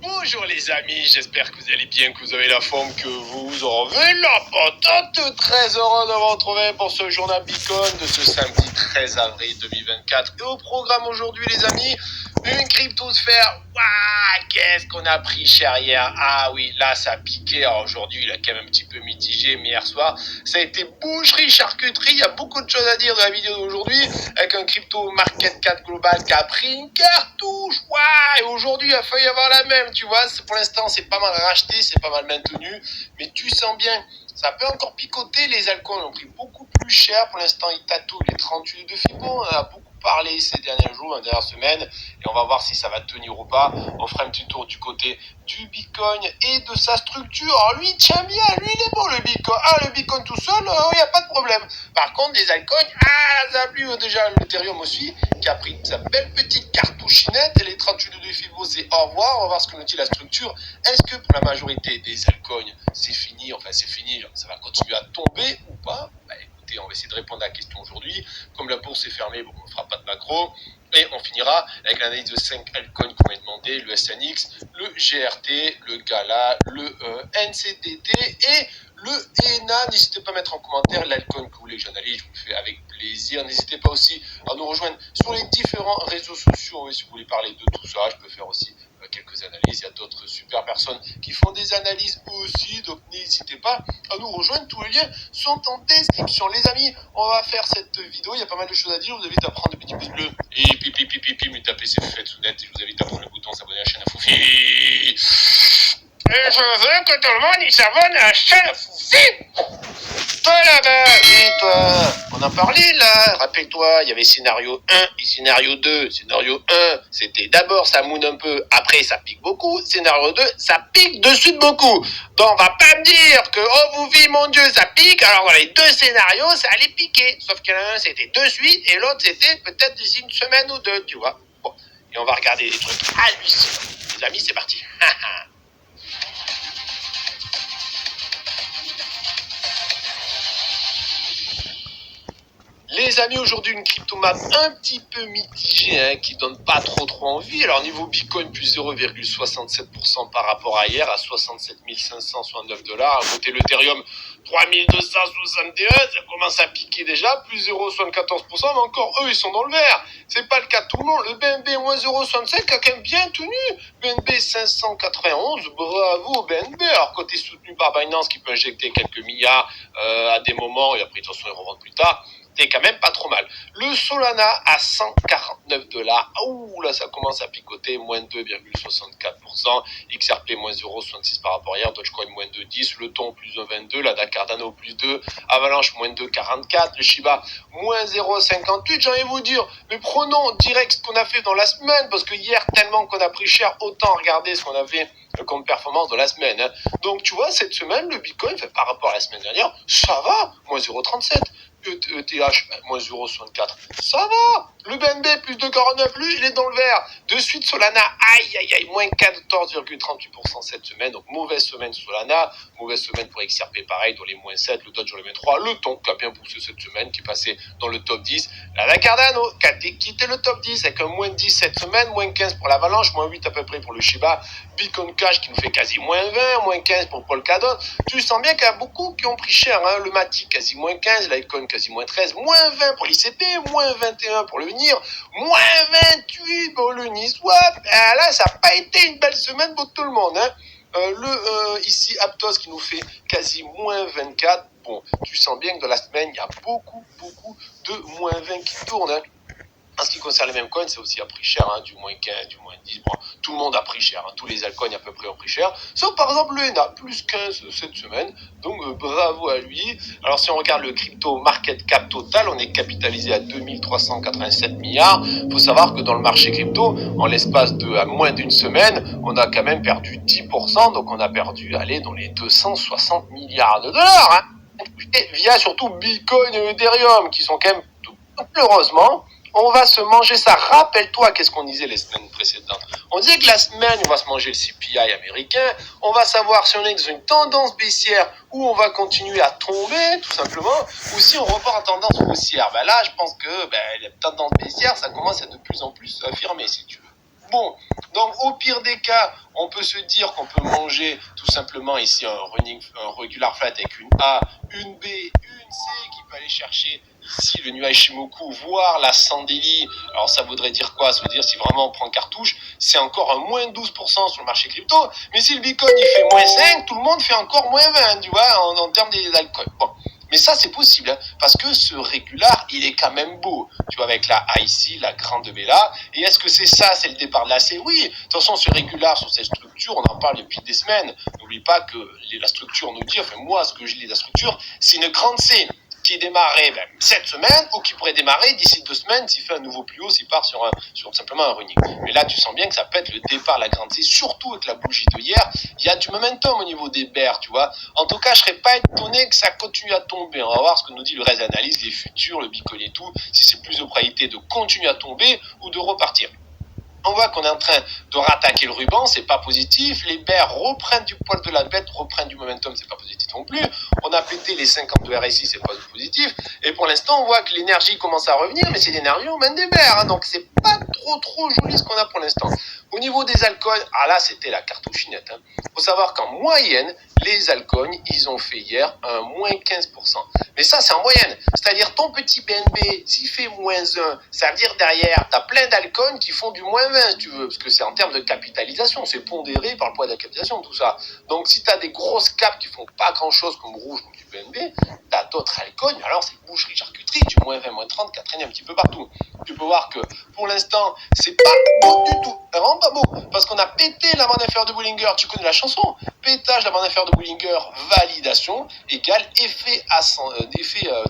Bonjour les amis, j'espère que vous allez bien, que vous avez la forme, que vous en avez la patate. Très heureux de vous retrouver pour ce journal Bitcoin de ce samedi 13 avril 2024. Et au programme aujourd'hui les amis, une cryptosphère. Waouh, qu'est-ce qu'on a pris cher hier. Ah oui, là ça a piqué. Alors aujourd'hui il a quand même un petit peu mitigé, mais hier soir ça a été boucherie, charcuterie. Il y a beaucoup de choses à dire dans la vidéo d'aujourd'hui, avec un crypto market cap global qui a pris une cartouche. Waouh, et aujourd'hui il a failli avoir la même, tu vois. Pour l'instant c'est pas mal racheté, c'est pas mal maintenu, mais tu sens bien ça peut encore picoter. Les alcools ont pris beaucoup plus cher. Pour l'instant, ils tatouent les 38 de Fibo. On en a beaucoup parlé ces derniers jours, les dernières semaines. Et on va voir si ça va tenir ou pas. On fera un petit tour du côté du Bitcoin et de sa structure. Alors lui, il tient bien. Lui, il est bon, le Bitcoin. Ah, le Bitcoin tout seul, il n'y a pas de problème. Par contre, les altcoins, ça a plu déjà l'Ethereum aussi, qui a pris sa belle petite cartouchinette. Et les 38 de Fibo, c'est au revoir. On va voir ce que nous dit la structure. Est-ce que pour la majorité des altcoins, c'est fini? Enfin, c'est fini. Ça va continuer à tomber ou pas? Écoutez, on va essayer de répondre à la question aujourd'hui. Comme la bourse est fermée, bon, on ne fera pas de macro. Et on finira avec l'analyse de 5 altcoins qu'on m'a demandé, le SNX, le GRT, le GALA, le NCDT et le ENA. N'hésitez pas à mettre en commentaire l'alcoin que vous voulez que j'analyse, je vous le fais avec plaisir. N'hésitez pas aussi à nous rejoindre sur les différents réseaux sociaux. Et si vous voulez parler de tout ça, je peux faire aussi quelques analyses. Il y a d'autres super personnes qui font des analyses aussi, donc n'hésitez pas à nous rejoindre. Tous les liens sont en description. Les amis, on va faire cette vidéo. Il y a pas mal de choses à dire. Je vous invite à prendre le petit pouce bleu et pipi, me taper ses fêtes sous net. Et je vous invite à prendre le bouton s'abonner à la chaîne à Foufi. Et je veux que tout le monde y s'abonne à la chaîne à Foufi. Toi là-bas, oui toi, on en parlait là, rappelle-toi, il y avait scénario 1 et scénario 2. Scénario 1, c'était d'abord ça moune un peu, après ça pique beaucoup. Scénario 2, ça pique de suite beaucoup. Donc on va pas me dire que, oh vous vivez mon Dieu, ça pique, alors dans les deux scénarios, ça allait piquer. Sauf qu'il y en a un, c'était de suite, et l'autre, c'était peut-être d'ici une semaine ou deux, tu vois. Bon, et on va regarder des trucs hallucinants. Les amis, c'est parti. Les amis, aujourd'hui une cryptomap un petit peu mitigée, qui donne pas trop envie. Alors niveau Bitcoin, plus 0,67% par rapport à hier, à 67 569 $. À côté l'Ethereum, 3261, ça commence à piquer déjà, plus 0,74%, mais encore eux, ils sont dans le vert. C'est pas le cas de tout le monde. Le BNB, moins 0,65, a quand même bien tenu. BNB 591, bravo au BNB. Alors côté soutenu par Binance, qui peut injecter quelques milliards à des moments, et après, attention, ils revendent plus tard. C'est quand même pas trop mal. Le Solana à 149 $. Ouh, là, ça commence à picoter, moins 2,64%. XRP, moins 0,66 par rapport à hier. Dogecoin, moins 2,10. Le Thon, plus 1,22. La Cardano, plus 2. Avalanche, moins 2,44. Le Shiba, moins 0,58. J'ai envie de vous dire, mais prenons direct ce qu'on a fait dans la semaine, parce que hier, tellement qu'on a pris cher, autant regarder ce qu'on a fait comme performance de la semaine. Donc, tu vois, cette semaine, le Bitcoin, par rapport à la semaine dernière, ça va, moins 0,37. ETH, moins 0,64. Ça va. Le BNB, plus 2,49, lui, il est dans le vert. De suite, Solana, moins 14,38% cette semaine. Donc, mauvaise semaine Solana. Mauvaise semaine pour XRP, pareil, dans les moins 7. Le Dodge, dans les moins 3. Le Thon, qui a bien poussé cette semaine, qui est passé dans le top 10. La Cardano, qui a quitté le top 10 avec un moins 10 cette semaine. Moins 15 pour l'Avalanche. Moins 8 à peu près pour le Shiba. Bitcoin Cash, qui nous fait quasi moins 20. Moins 15 pour Polkadot. Tu sens bien qu'il y a beaucoup qui ont pris cher. Le Matic, quasi moins 15. Litecoin, quasi moins 13, moins 20 pour l'ICP, moins 21 pour le NIR, moins 28 pour le NISWAP. Là, ça n'a pas été une belle semaine pour tout le monde. Ici, Aptos qui nous fait quasi moins 24. Bon, tu sens bien que dans la semaine, il y a beaucoup de moins 20 qui tournent. En ce qui concerne les mêmes coins, c'est aussi à prix cher, du moins 15, du moins 10. Bon, tout le monde a pris cher, tous les altcoins à peu près ont pris cher. Sauf par exemple le ENA, plus 15 cette semaine. Donc bravo à lui. Alors si on regarde le crypto market cap total, on est capitalisé à 2387 milliards. Il faut savoir que dans le marché crypto, en l'espace de à moins d'une semaine, on a quand même perdu 10%. Donc on a perdu, dans les 260 milliards de dollars. Via surtout Bitcoin et Ethereum, qui sont quand même, heureusement, on va se manger ça. Rappelle-toi qu'est-ce qu'on disait les semaines précédentes. On disait que la semaine, on va se manger le CPI américain. On va savoir si on est dans une tendance baissière ou on va continuer à tomber, tout simplement, ou si on repart en tendance haussière. Là, je pense que la tendance baissière, ça commence à de plus en plus s'affirmer, si tu veux. Bon, donc au pire des cas, on peut se dire qu'on peut manger tout simplement ici un regular flat avec une A, une B, une C qui peut aller chercher ici le nuage Shimoku, voire la Sandeli. Alors ça voudrait dire quoi? Ça veut dire si vraiment on prend cartouche, c'est encore un moins 12% sur le marché crypto. Mais si le Bitcoin il fait moins 5, tout le monde fait encore moins 20, tu vois, en termes d'alcool. Bon. Mais ça, c'est possible, hein, parce que ce régular, il est quand même beau. Tu vois, avec la A ici, la grande B là. Et est-ce que c'est ça, c'est le départ de la C? Oui. De toute façon, ce régular, sur cette structure, on en parle depuis des semaines. N'oublie pas que la structure nous dit, enfin moi, ce que je lis de la structure, c'est une grande C qui démarrait cette semaine ou qui pourrait démarrer d'ici 2 semaines s'il fait un nouveau plus haut, s'il part sur simplement un running. Mais là, tu sens bien que ça peut être le départ, la grande C, surtout avec la bougie de hier. Il y a du momentum au niveau des bears, tu vois. En tout cas, je serais pas étonné que ça continue à tomber. On va voir ce que nous dit le reste d'analyse, les futurs, le Bitcoin et tout, si c'est plus de probabilité de continuer à tomber ou de repartir. On voit qu'on est en train de rattaquer le ruban, c'est pas positif. Les bears reprennent du poil de la bête, reprennent du momentum, c'est pas positif non plus. On a pété les 50 de RSI, c'est pas positif. Et pour l'instant, on voit que l'énergie commence à revenir, mais c'est l'énergie au main des bears, hein, donc c'est pas trop joli ce qu'on a pour l'instant. Au niveau des altcoins, là c'était la cartouchinette. Hein. Faut savoir qu'en moyenne, les altcoins, ils ont fait hier un moins 15%. Mais ça, c'est en moyenne. C'est-à-dire ton petit BNB, s'il fait moins 1, ça veut dire derrière, tu as plein d'alcoins qui font du moins 20, si tu veux, parce que c'est en termes de capitalisation, c'est pondéré par le poids de la capitalisation, tout ça. Donc si tu as des grosses capes qui font pas grand-chose comme rouge, comme du BNB, tu as d'autres altcoins, alors c'est boucherie, charcuterie, du moins 20, moins 30, qui a traîné un petit peu partout. Tu peux voir que pour l'instant, c'est pas beau du tout, vraiment pas beau, parce qu'on a pété la bande inférieure de Bollinger, tu connais la chanson, pétage de la bande inférieure de Bollinger, validation, égale effet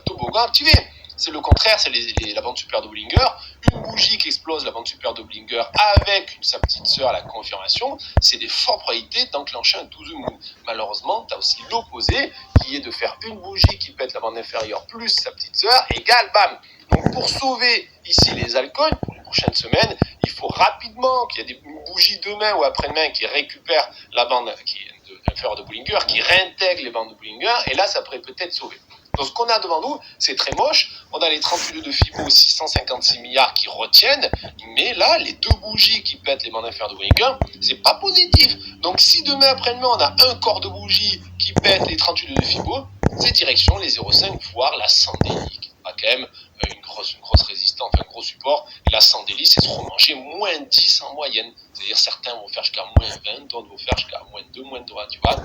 toboggan activé. C'est le contraire, c'est la bande supérieure de Bollinger, une bougie qui explose la bande supérieure de Bollinger avec sa petite sœur, la confirmation, c'est des fortes probabilités d'enclencher un 12 moon. Malheureusement, tu as aussi l'opposé, qui est de faire une bougie qui pète la bande inférieure plus sa petite sœur, égale bam. Donc pour sauver ici les altcoins, pour les prochaines semaines, il faut rapidement qu'il y ait une bougie demain ou après-demain qui récupère la bande inférieure de Bollinger, qui réintègre les bandes de Bollinger, et là ça pourrait peut-être sauver. Donc ce qu'on a devant nous, c'est très moche. On a les 38 de Fibo, 656 milliards qui retiennent, mais là, les deux bougies qui pètent les bandes inférieures de Bollinger, c'est pas positif. Donc si demain après-demain, on a un corps de bougie qui pète les 38 de Fibo, c'est direction les 0,5, voire la Sandeli, qui a quand même une grosse résistance, enfin un gros support. Et la Sandeli, c'est se remanger moins 10 en moyenne. C'est-à-dire certains vont faire jusqu'à moins 20, d'autres vont faire jusqu'à moins 2, moins 3, tu vois.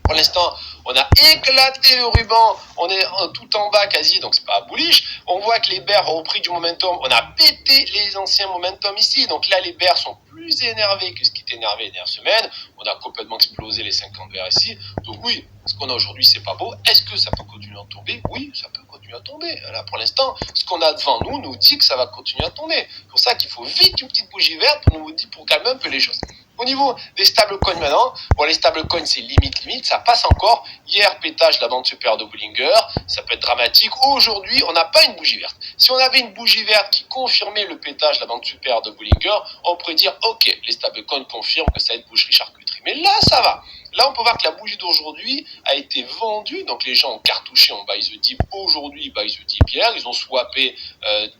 Pour l'instant, on a éclaté le ruban, on est tout en bas quasi, donc c'est pas bullish. On voit que les bears ont repris du momentum, on a pété les anciens momentum ici. Donc là, les bears sont plus énervés que ce qui était énervé les dernières semaines. On a complètement explosé les 50 bears ici. Donc oui, ce qu'on a aujourd'hui, c'est pas beau. Est-ce que ça peut continuer à tomber? Oui, ça peut continuer à tomber. Là, pour l'instant, ce qu'on a devant nous dit que ça va continuer à tomber. C'est pour ça qu'il faut vite une petite bougie verte pour calmer un peu les choses. Au niveau des stablecoins maintenant, bon, les stablecoins c'est limite, ça passe encore. Hier, pétage de la bande supérieure de Bollinger, ça peut être dramatique. Aujourd'hui, on n'a pas une bougie verte. Si on avait une bougie verte qui confirmait le pétage de la bande supérieure de Bollinger, on pourrait dire ok, les stablecoins confirment que ça va être boucherie charcuterie. Mais là, ça va. Là, on peut voir que la bougie d'aujourd'hui a été vendue. Donc, les gens ont cartouché en buy the dip. Aujourd'hui, buy the dip hier. Ils ont swappé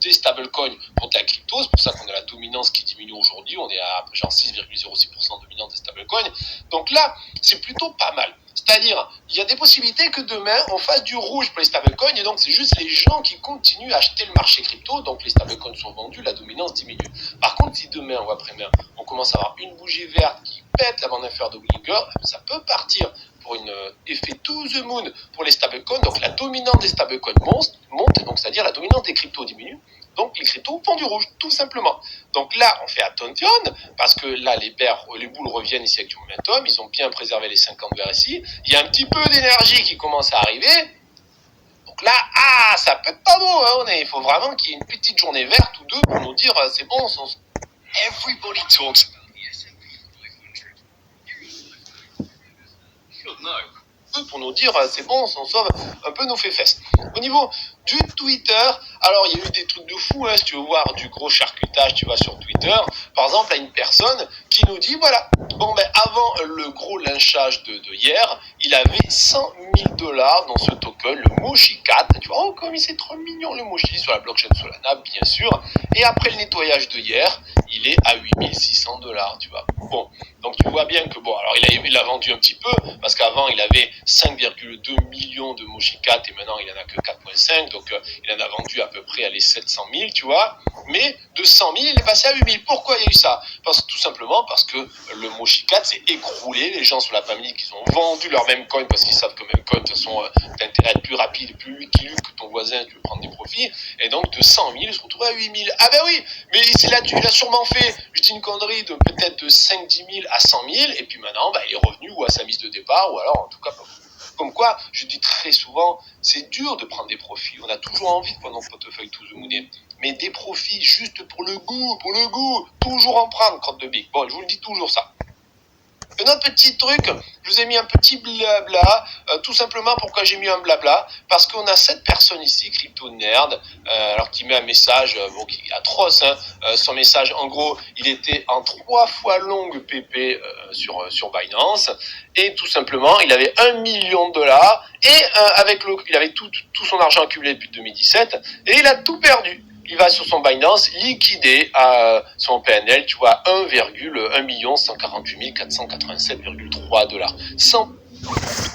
des stablecoins contre la crypto. C'est pour ça qu'on a la dominance qui diminue aujourd'hui. On est à genre 6,06% de dominance des stablecoins. Donc là, c'est plutôt pas mal. C'est-à-dire, il y a des possibilités que demain, on fasse du rouge pour les stablecoins. Et donc, c'est juste les gens qui continuent à acheter le marché crypto. Donc, les stablecoins sont vendus, la dominance diminue. Par contre, si demain ou après-demain, on commence à avoir une bougie verte qui pète la bande inférieure de Bollinger, ça peut partir pour une effet to the moon pour les stablecoins. Donc, la dominance des stablecoins monte, donc c'est-à-dire la dominance des cryptos diminue. Donc, les cryptos font du rouge, tout simplement. Donc là, on fait attention, parce que là, les boules reviennent ici avec du momentum. Ils ont bien préservé les 50 vers ici. Il y a un petit peu d'énergie qui commence à arriver. Donc là, ça peut être pas beau. Hein, il faut vraiment qu'il y ait une petite journée verte ou deux pour nous dire, c'est bon. Everybody talks about the S&P 500. Pour nous dire c'est bon, on s'en sauve un peu nos fesses. Au niveau du Twitter, alors il y a eu des trucs de fou, si tu veux voir du gros charcutage, tu vas sur Twitter, par exemple à une personne qui nous dit voilà, bon ben avant le gros lynchage de hier, il avait 100 000 $ dans ce token, le Moshi Cat. Tu vois, oh, comme il c'est trop mignon le Moshi sur la blockchain Solana, bien sûr. Et après le nettoyage de hier, il est à 8 600 $, tu vois. Bon, donc tu vois bien que, bon, alors il a vendu un petit peu, parce qu'avant il avait 5,2 millions de Moshi Cat et maintenant il en a que 4,5, donc il en a vendu à peu près les 700 000, tu vois. Mais de 100 000, il est passé à 8 000. Pourquoi il y a eu ça? Tout simplement parce que le Moshi Cat s'est écroulé. Les gens sur la famille qui ont vendu leur même coin parce qu'ils savent que même coin, de toute façon, t'as intérêt à être plus rapide, plus liquide que ton voisin, tu veux prendre des profits. Et donc de 100 000, il se retrouve à 8 000. Ah ben oui, mais il a sûrement fait, je dis une connerie, de peut-être de 5-10 000 à 100 000. Et puis maintenant, il est revenu ou à sa mise de départ, ou alors en tout cas comme quoi, je dis très souvent, c'est dur de prendre des profits. On a toujours envie de prendre un portefeuille to the moon. Mais des profits juste pour le goût, toujours en prendre, crotte de bique. Bon, je vous le dis toujours ça. Un autre petit truc, je vous ai mis un petit blabla, tout simplement pourquoi j'ai mis un blabla, parce qu'on a cette personne ici, Crypto Nerd, alors qui met un message, bon, qui est atroce, hein, son message, en gros, il était en 3 fois longue PP sur Binance, et tout simplement, il avait 1 million de $, et il avait tout son argent accumulé depuis 2017, et il a tout perdu. Il va sur son Binance liquider son PNL, tu vois, 1 148 487,3 $.